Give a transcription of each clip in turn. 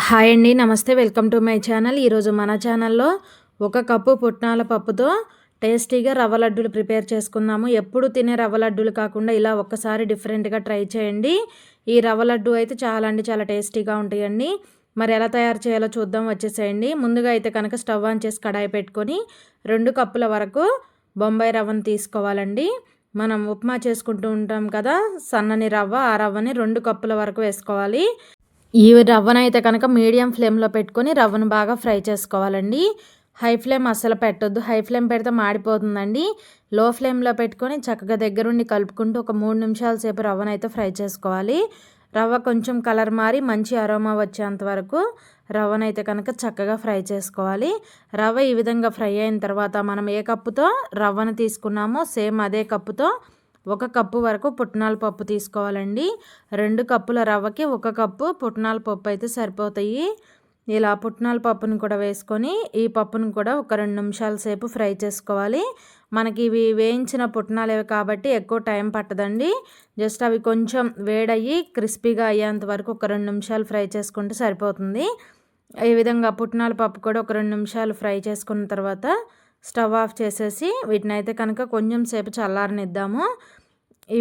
Hi అండి. నమస్తే. Welcome to my channel. ఈరోజు మన ఛానల్‌లో 1 కప్పు పుట్నాల పప్పుతో టేస్టీగా రవ్వ లడ్డూలు ప్రిపేర్ చేసుకుందాము. ఎప్పుడు తినే రవ్వ లడ్డూలు కాకుండా ఇలా ఒక్కసారి డిఫరెంట్‌గా ట్రై చేయండి. ఈ రవ్వ లడ్డు అయితే చాలా అంటే చాలా టేస్టీగా ఉంటాయండి. మరి ఎలా తయారు చేయాలో చూద్దాం, వచ్చేసేయండి. ముందుగా అయితే కనుక స్టవ్ ఆన్ చేసి కడాయి పెట్టుకొని 2 కప్పుల వరకు బొంబాయి రవ్వను తీసుకోవాలండి. మనం ఉప్మా చేసుకుంటూ ఉంటాం కదా, సన్నని రవ్వ, ఆ రవ్వని 2 కప్పుల వరకు వేసుకోవాలి. ఈ రవ్వనైతే కనుక మీడియం ఫ్లేమ్‌లో పెట్టుకొని రవ్వను బాగా ఫ్రై చేసుకోవాలండి. హై ఫ్లేమ్ అస్సలు పెట్టొద్దు. హై ఫ్లేమ్ పెడితే మాడిపోతుందండి. లో ఫ్లేమ్‌లో పెట్టుకొని చక్కగా దగ్గరుండి కలుపుకుంటూ ఒక 3 నిమిషాల సేపు రవ్వనైతే ఫ్రై చేసుకోవాలి. రవ్వ కొంచెం కలర్ మారి మంచి అరోమా వచ్చేంత వరకు రవ్వనైతే కనుక చక్కగా ఫ్రై చేసుకోవాలి. రవ్వ ఈ విధంగా ఫ్రై అయిన తర్వాత మనం ఏ కప్పుతో రవ్వను తీసుకున్నామో సేమ్ అదే కప్పుతో 1 కప్పు వరకు పుట్నాల పప్పు తీసుకోవాలండి. 2 కప్పుల రవ్వకి 1 కప్పు పుట్నాల పప్పు అయితే సరిపోతాయి. ఇలా పుట్నాల పప్పును కూడా వేసుకొని ఈ పప్పును కూడా ఒక 2 నిమిషాల సేపు ఫ్రై చేసుకోవాలి. మనకి ఇవి వేయించిన పుట్నాలేవి కాబట్టి ఎక్కువ టైం పట్టదండి. జస్ట్ అవి కొంచెం వేడయ్యి క్రిస్పీగా అయ్యేంత వరకు ఒక 2 నిమిషాలు ఫ్రై చేసుకుంటే సరిపోతుంది. ఈ విధంగా పుట్నాల పప్పు కూడా ఒక 2 నిమిషాలు ఫ్రై చేసుకున్న తర్వాత స్టవ్ ఆఫ్ చేసేసి వీటినైతే కనుక కొంచెం సేపు చల్లారనిద్దాము.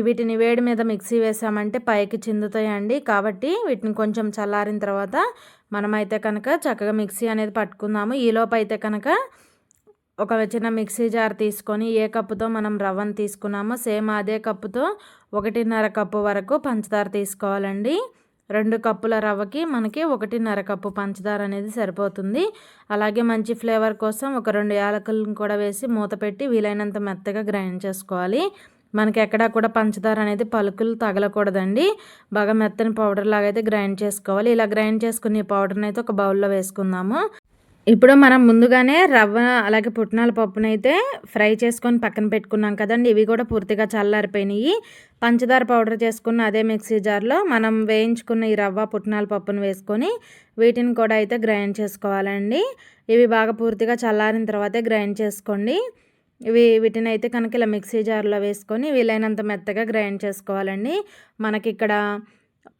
వీటిని వేడి మీద మిక్సీ వేసామంటే పైకి చిందుతాయండి. కాబట్టి వీటిని కొంచెం చల్లారిన తర్వాత మనమైతే కనుక చక్కగా మిక్సీ అనేది పట్టుకుందాము. ఈలోపు అయితే కనుక ఒక చిన్న మిక్సీ జార్ తీసుకొని ఏ కప్పుతో మనం రవ్వను తీసుకున్నామో సేమ్ అదే కప్పుతో 1.5 కప్పు వరకు పంచదార తీసుకోవాలండి. 2 కప్పుల రవ్వకి మనకి 1.5 కప్పు పంచదార అనేది సరిపోతుంది. అలాగే మంచి ఫ్లేవర్ కోసం ఒక 2 యాలకులను కూడా వేసి మూత పెట్టి వీలైనంత మెత్తగా గ్రైండ్ చేసుకోవాలి. మనకి ఎక్కడా కూడా పంచదార అనేది పలుకులు తగలకూడదండి. బాగా మెత్తని పౌడర్ లాగా అయితే గ్రైండ్ చేసుకోవాలి. ఇలా గ్రైండ్ చేసుకుని ఈ పౌడర్ని అయితే ఒక బౌల్లో వేసుకుందాము. ఇప్పుడు మనం ముందుగానే రవ్వ అలాగే పుట్నాల పప్పునైతే ఫ్రై చేసుకొని పక్కన పెట్టుకున్నాం కదండి. ఇవి కూడా పూర్తిగా చల్లారిపోయినాయి. పంచదార పౌడర్ చేసుకున్న అదే మిక్సీ జార్లో మనం వేయించుకున్న ఈ రవ్వ పుట్నాల పప్పును వేసుకొని వీటిని కూడా అయితే గ్రైండ్ చేసుకోవాలండి. ఇవి బాగా పూర్తిగా చల్లారిన తర్వాతే గ్రైండ్ చేసుకోండి. వీటిని అయితే కనుక ఇలా మిక్సీ జార్లో వేసుకొని వీలైనంత మెత్తగా గ్రైండ్ చేసుకోవాలండి. మనకి ఇక్కడ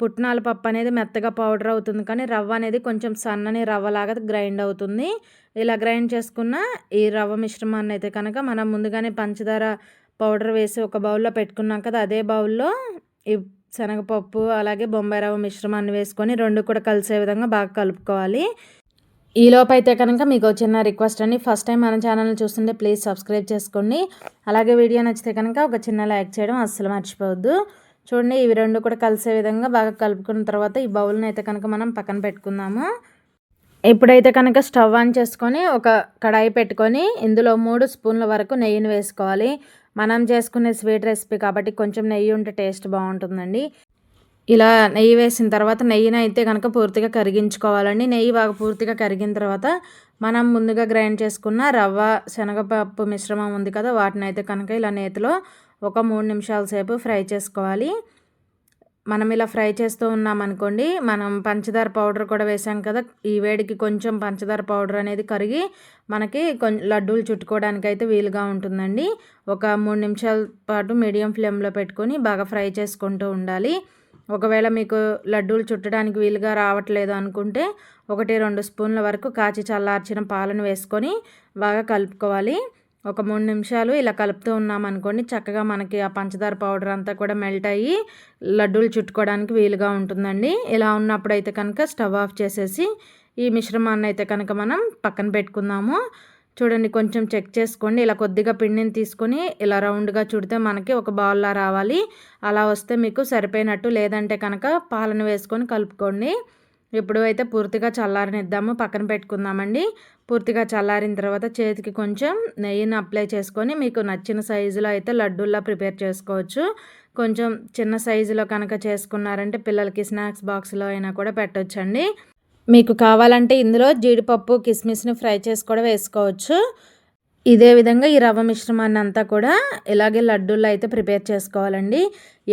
పుట్నాల పప్పు అనేది మెత్తగా పౌడర్ అవుతుంది, కానీ రవ్వ అనేది కొంచెం సన్నని రవ్వలాగా గ్రైండ్ అవుతుంది. ఇలా గ్రైండ్ చేసుకున్న ఈ రవ్వ మిశ్రమాన్ని అయితే కనుక మనం ముందుగానే పంచదార పౌడర్ వేసి ఒక బౌల్లో పెట్టుకున్నాం కదా, అదే బౌల్లో ఈ శనగపప్పు అలాగే బొంబాయి రవ్వ మిశ్రమాన్ని వేసుకొని 2 కూడా కలిసే విధంగా బాగా కలుపుకోవాలి. ఈలోపు అయితే కనుక మీకు చిన్న రిక్వెస్ట్ అండి. ఫస్ట్ టైం మన ఛానల్ని చూస్తుంటే ప్లీజ్ సబ్స్క్రైబ్ చేసుకోండి. అలాగే వీడియో నచ్చితే కనుక ఒక చిన్న లైక్ చేయడం అస్సలు మర్చిపోవద్దు. చూడండి, ఇవి 2 కూడా కలిసే విధంగా బాగా కలుపుకున్న తర్వాత ఈ బౌల్ని అయితే కనుక మనం పక్కన పెట్టుకుందాము. ఇప్పుడైతే కనుక స్టవ్ ఆన్ చేసుకొని ఒక కడాయి పెట్టుకొని ఇందులో 3 స్పూన్ల వరకు నెయ్యిని వేసుకోవాలి. మనం చేసుకునే స్వీట్ రెసిపీ కాబట్టి కొంచెం నెయ్యి ఉంటే టేస్ట్ బాగుంటుందండి. ఇలా నెయ్యి వేసిన తర్వాత నెయ్యిని అయితే కనుక పూర్తిగా కరిగించుకోవాలండి. నెయ్యి బాగా పూర్తిగా కరిగిన తర్వాత మనం ముందుగా గ్రైండ్ చేసుకున్న రవ్వ శనగపప్పు మిశ్రమం ఉంది కదా, వాటిని అయితే కనుక ఇలా నేతిలో ఒక 3 నిమిషాల సేపు ఫ్రై చేసుకోవాలి. మనం ఇలా ఫ్రై చేస్తూ ఉన్నామనుకోండి, మనం పంచదార పౌడర్ కూడా వేసాం కదా, ఈ వేడికి కొంచెం పంచదార పౌడర్ అనేది కరిగి మనకి లడ్డూలు చుట్టుకోవడానికి అయితే వీలుగా ఉంటుందండి. ఒక 3 నిమిషాల పాటు మీడియం ఫ్లేమ్లో పెట్టుకొని బాగా ఫ్రై చేసుకుంటూ ఉండాలి. ఒకవేళ మీకు లడ్డూలు చుట్టడానికి వీలుగా రావట్లేదు అనుకుంటే 1-2 స్పూన్ల వరకు కాచి చల్లార్చిన పాలను వేసుకొని బాగా కలుపుకోవాలి. ఒక 3 నిమిషాలు ఇలా కలుపుతూ ఉన్నామనుకోండి, చక్కగా మనకి ఆ పంచదార పౌడర్ అంతా కూడా మెల్ట్ అయ్యి లడ్డూలు చుట్టుకోవడానికి వీలుగా ఉంటుందండి. ఇలా ఉన్నప్పుడు అయితే కనుక స్టవ్ ఆఫ్ చేసేసి ఈ మిశ్రమాన్ని అయితే కనుక మనం పక్కన పెట్టుకుందాము. చూడండి, కొంచెం చెక్ చేసుకోండి. ఇలా కొద్దిగా పిండిని తీసుకొని ఇలా రౌండ్గా చుడితే మనకి ఒక బాల్లా రావాలి. అలా వస్తే మీకు సరిపోయినట్టు. లేదంటే కనుక పాలను వేసుకొని కలుపుకోండి. ఇప్పుడు అయితే పూర్తిగా చల్లారనిద్దాము, పక్కన పెట్టుకుందామండి. పూర్తిగా చల్లారిన తర్వాత చేతికి కొంచెం నెయ్యిని అప్లై చేసుకొని మీకు నచ్చిన సైజులో అయితే లడ్డూల్లా ప్రిపేర్ చేసుకోవచ్చు. కొంచెం చిన్న సైజులో కనుక చేసుకున్నారంటే పిల్లలకి స్నాక్స్ బాక్స్లో అయినా కూడా పెట్టొచ్చండి. మీకు కావాలంటే ఇందులో జీడిపప్పు కిస్మిస్ని ఫ్రై చేసి కూడా వేసుకోవచ్చు. ఇదే విధంగా ఈ రవ్వ మిశ్రమాన్ని అంతా కూడా ఇలాగే లడ్డూల్లో అయితే ప్రిపేర్ చేసుకోవాలండి.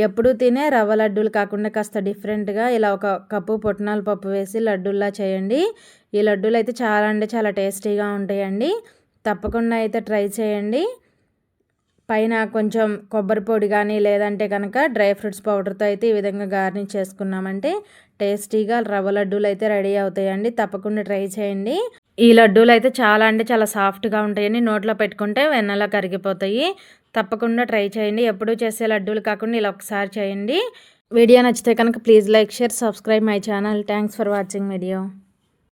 ఎప్పుడు తినే రవ్వ లడ్డూలు కాకుండా కాస్త డిఫరెంట్గా ఇలా 1 కప్పు పుట్నాల పప్పు వేసి లడ్డూల్లా చేయండి. ఈ లడ్డూలు అయితే చాలా అంటే చాలా టేస్టీగా ఉంటాయండి. తప్పకుండా అయితే ట్రై చేయండి. పైన కొంచెం కొబ్బరి పొడి కానీ లేదంటే కనుక డ్రై ఫ్రూట్స్ పౌడర్తో అయితే ఈ విధంగా గార్నిష్ చేసుకున్నామంటే టేస్టీగా రవ్వ లడ్డూలు అయితే రెడీ అవుతాయండి. తప్పకుండా ట్రై చేయండి. ఈ లడ్డూలు అయితే చాలా అంటే చాలా సాఫ్ట్‌గా ఉంటాయండి. నోట్లో పెట్టుకుంటే వెన్నలా కరిగిపోతాయి. తప్పకుండా ట్రై చేయండి. ఎప్పుడూ చేసే లడ్డూలు కాకుండా ఇలా ఒకసారి చేయండి. వీడియో నచ్చితే కనుక please like, share, subscribe my channel. Thanks for watching video.